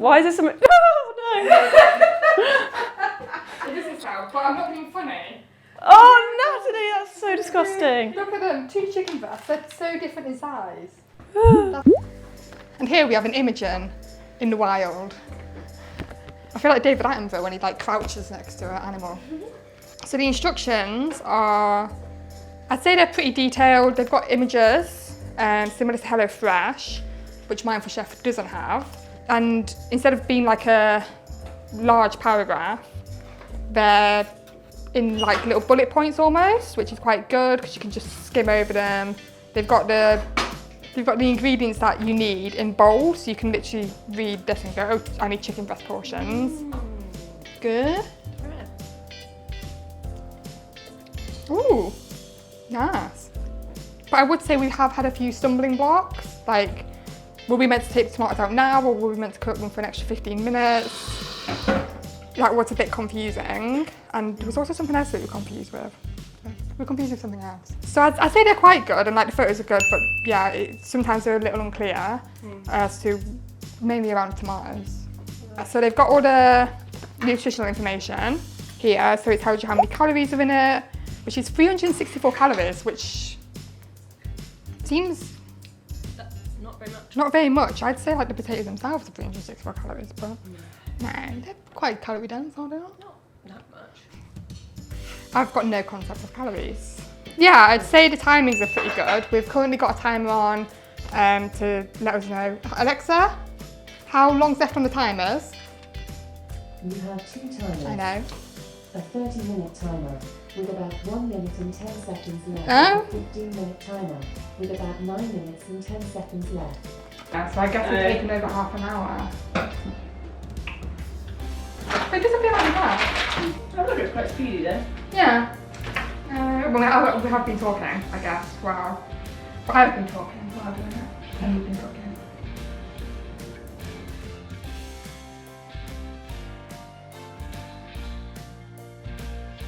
Why is there so much? Oh no! It doesn't sound, but I'm not being funny. Oh, Natalie, that's so disgusting. Look at them, 2 chicken breasts. They're so different in size. And here we have an Imogen in the wild. I feel like David Attenborough when he like crouches next to an animal. So the instructions are, I'd say they're pretty detailed. They've got images, similar to HelloFresh, which Mindful Chef doesn't have. And instead of being like a large paragraph, they're in like little bullet points almost, which is quite good because you can just skim over them. They've got the ingredients that you need in bold, so you can literally read this and go, oh, I need chicken breast portions. Good. Ooh, nice. But I would say we have had a few stumbling blocks, like, were we meant to take the tomatoes out now, or were we meant to cook them for an extra 15 minutes? That was a bit confusing, and there was also something else that we were confused with. We're confused with something else. So I'd say they're quite good, and like the photos are good, but yeah, sometimes they're a little unclear as to mainly around the tomatoes. So they've got all the nutritional information here, so it tells you how many calories are in it, which is 364 calories, which seems Not very much. not very much. I'd say like the potatoes themselves are 364 calories, but no, they're quite calorie dense, aren't they? Not that much. I've got no concept of calories. Yeah, I'd say the timings are pretty good. We've currently got a timer on to let us know. Alexa, how long's left on the timers? You have 2 timers. I know. A 30-minute timer with about 1 minute and 10 seconds left. Oh. A 15-minute timer with about 9 minutes and 10 seconds left. Yeah, so I guess we've taken over half an hour. But it doesn't feel like that. Oh look, it's quite speedy then. Yeah. Well, we have been talking, I guess. Wow. But I've been talking. Well, I've been talking.